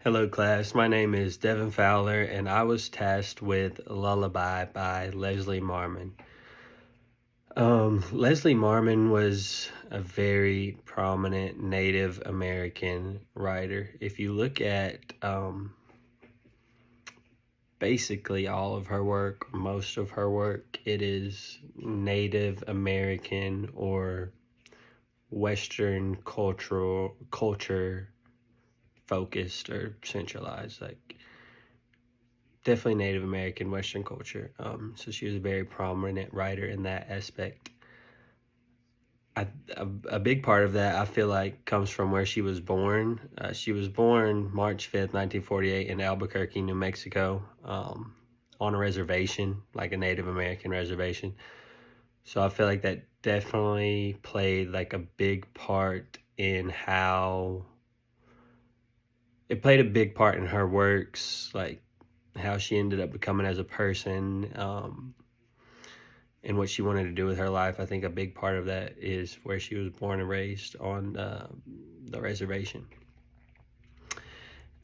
Hello class, my name is Devin Fowler and I was tasked with Lullaby by Leslie Marmon. Leslie Marmon was a very prominent Native American writer. If you look at basically all of her work, most of her work, it is Native American or Western culture focused or centralized, like definitely Native American Western culture. So she was a very prominent writer in that aspect. A big part of that, I feel like, comes from where she was born. She was born March 5th, 1948 in Albuquerque, New Mexico, on a reservation, like a Native American reservation. So I feel like that definitely played like a big part in how it played a big part in her works, like how she ended up becoming as a person, and what she wanted to do with her life. I think a big part of that is where she was born and raised on the reservation.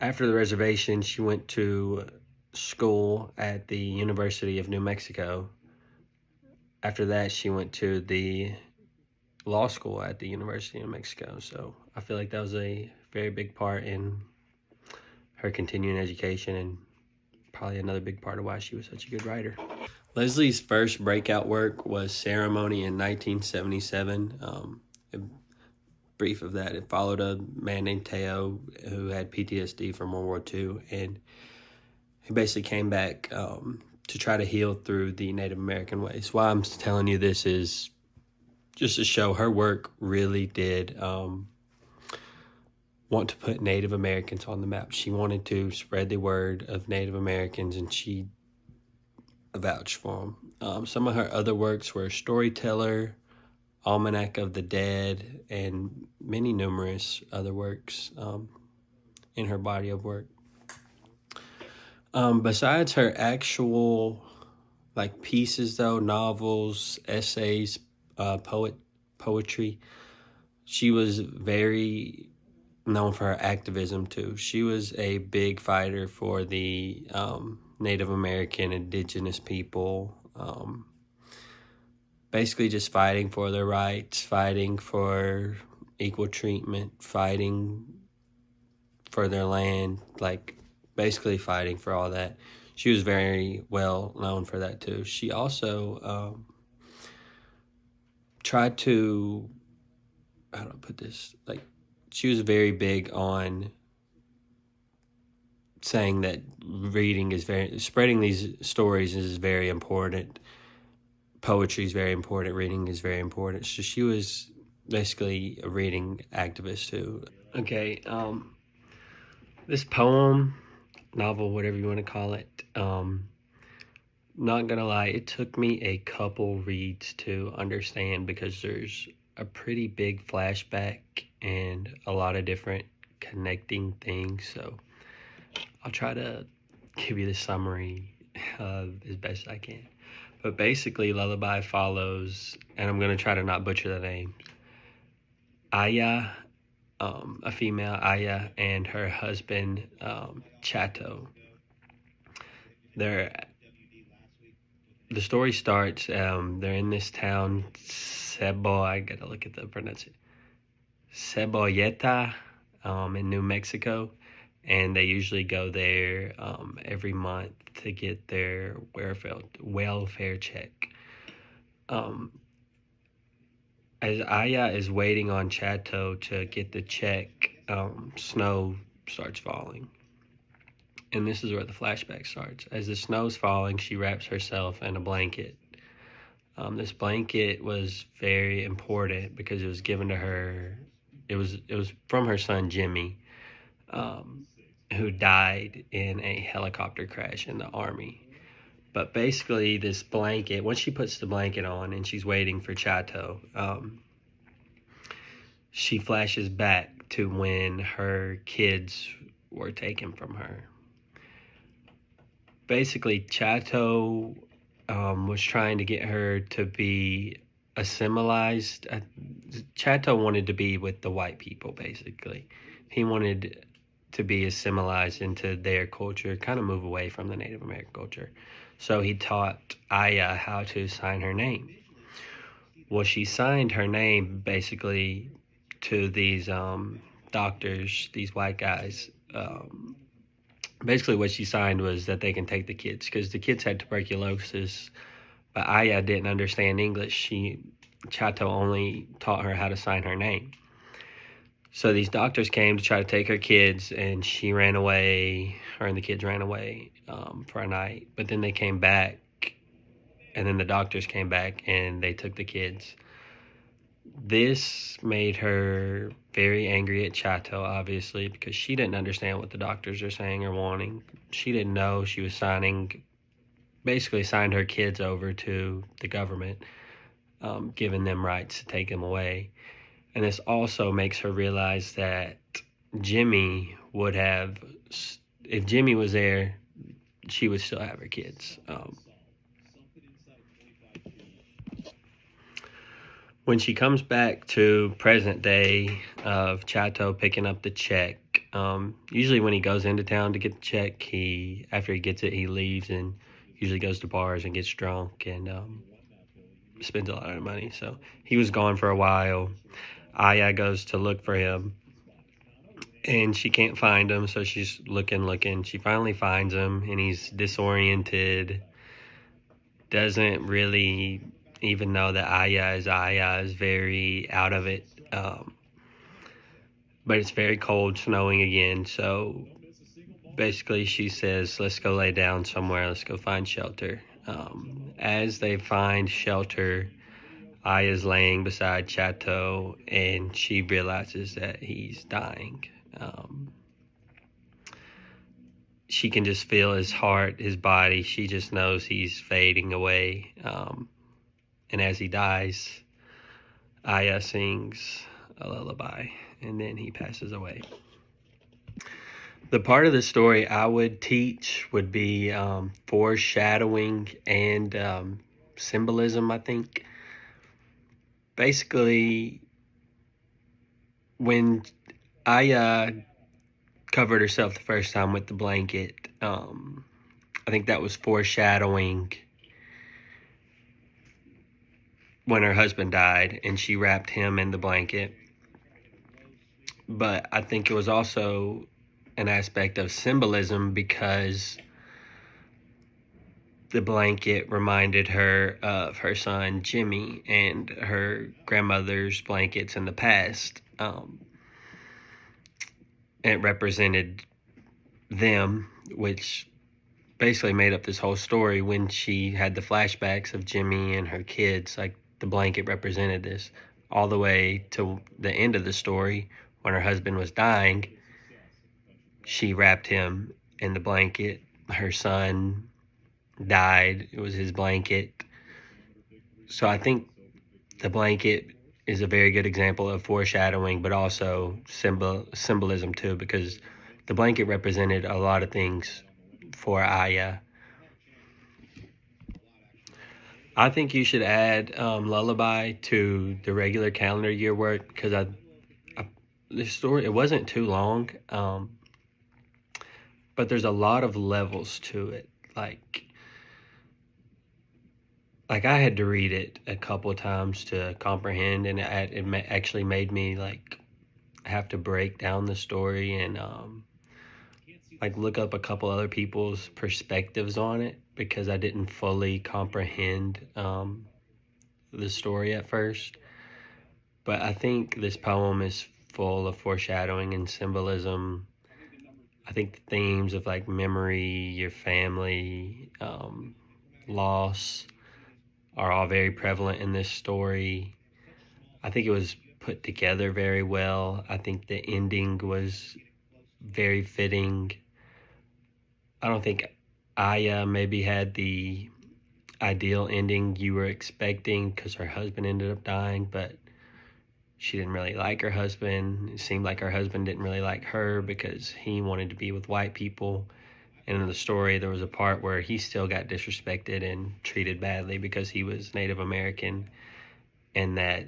After the reservation, she went to school at the University of New Mexico. After that, she went to the law school at the University of New Mexico. So I feel like that was a very big part in her continuing education and probably another big part of why she was such a good writer. Leslie's first breakout work was Ceremony in 1977. A brief of that, it followed a man named Teo who had PTSD from World War II, and he basically came back to try to heal through the Native American ways. Why I'm telling you this is just to show her work really did want to put Native Americans on the map. She wanted to spread the word of Native Americans, and she vouched for them. Some of her other works were Storyteller, Almanac of the Dead, and many numerous other works in her body of work. Besides her actual like pieces, though, novels, essays, poetry, she was very known for her activism too. She was a big fighter for the Native American indigenous people, basically just fighting for their rights, fighting for equal treatment, fighting for their land, like basically fighting for all that. She was very well known for that too. She also tried to, how do I put this, like she was very big on saying that spreading these stories is very important. Poetry is very important. Reading is very important. So she was basically a reading activist too. Okay, this poem, novel, whatever you want to call it, not gonna lie, it took me a couple reads to understand because there's a pretty big flashback and a lot of different connecting things. So I'll try to give you the summary as best I can. But basically, Lullaby follows, and I'm going to try to not butcher the name, Aya, a female Aya, and her husband, Chato. The story starts, they're in this town, I gotta look at the pronunciation, Cebolleta, in New Mexico. And they usually go there every month to get their welfare check. As Aya is waiting on Chato to get the check, snow starts falling. And this is where the flashback starts. As the snow's falling, she wraps herself in a blanket. This blanket was very important because it was given to her. It was from her son Jimmy, who died in a helicopter crash in the Army. But basically, this blanket, once she puts the blanket on and she's waiting for Chato, she flashes back to when her kids were taken from her. Basically, Chato was trying to get her to be assimilized. Chato wanted to be with the white people, basically. He wanted to be assimilized into their culture, kind of move away from the Native American culture. So he taught Aya how to sign her name. Well, she signed her name basically to these doctors, these white guys. Basically, what she signed was that they can take the kids because the kids had tuberculosis, but Aya didn't understand English. Chato only taught her how to sign her name. So these doctors came to try to take her kids, and she ran away. Her and the kids ran away for a night. But then they came back, and then the doctors came back, and they took the kids. This made her very angry at Chato, obviously, because she didn't understand what the doctors are saying or wanting. She didn't know she was basically signed her kids over to the government, giving them rights to take them away. And this also makes her realize that Jimmy would have, if Jimmy was there, she would still have her kids. When she comes back to present day of Chato picking up the check, usually when he goes into town to get the check, after he gets it, he leaves and usually goes to bars and gets drunk and spends a lot of money. So he was gone for a while. Aya goes to look for him, and she can't find him, so she's looking. She finally finds him, and he's disoriented, doesn't really even know that Aya is very out of it. But it's very cold, snowing again, so basically she says, let's go lay down somewhere, let's go find shelter. As they find shelter, Aya's laying beside Chato, and she realizes that he's dying. She can just feel his heart, his body. She just knows he's fading away. And as he dies, Aya sings a lullaby, and then he passes away. The part of the story I would teach would be foreshadowing and symbolism, I think. Basically, when Aya covered herself the first time with the blanket, I think that was foreshadowing when her husband died and she wrapped him in the blanket. But I think it was also an aspect of symbolism because the blanket reminded her of her son Jimmy and her grandmother's blankets in the past. It represented them, which basically made up this whole story. When she had the flashbacks of Jimmy and her kids, like the blanket represented this, all the way to the end of the story when her husband was dying. She wrapped him in the blanket. Her son died. It was his blanket. So I think the blanket is a very good example of foreshadowing, but also symbolism too, because the blanket represented a lot of things for Aya. I think you should add Lullaby to the regular calendar year work because the story, it wasn't too long, but there's a lot of levels to it. Like I had to read it a couple of times to comprehend, and it actually made me have to break down the story and look up a couple other people's perspectives on it because I didn't fully comprehend the story at first. But I think this poem is full of foreshadowing and symbolism. I think the themes of memory, your family, loss are all very prevalent in this story. I think it was put together very well. I think the ending was very fitting. I don't think Aya maybe had the ideal ending you were expecting because her husband ended up dying, but she didn't really like her husband. It seemed like her husband didn't really like her because he wanted to be with white people. And in the story, there was a part where he still got disrespected and treated badly because he was Native American, and that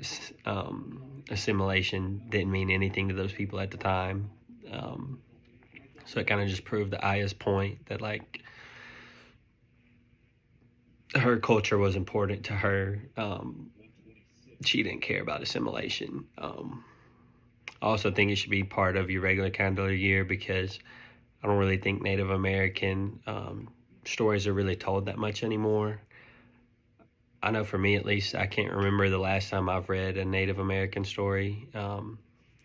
assimilation didn't mean anything to those people at the time. So it kind of just proved the Aya's point that, like, her culture was important to her. She didn't care about assimilation. I also think it should be part of your regular calendar year, because I don't really think Native American stories are really told that much anymore. I know for me, at least, I can't remember the last time I've read a Native American story.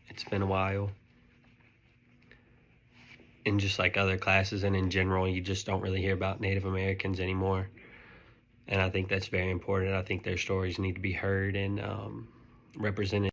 It's been a while. In just like other classes and in general, you just don't really hear about Native Americans anymore. And I think that's very important. I think their stories need to be heard and represented.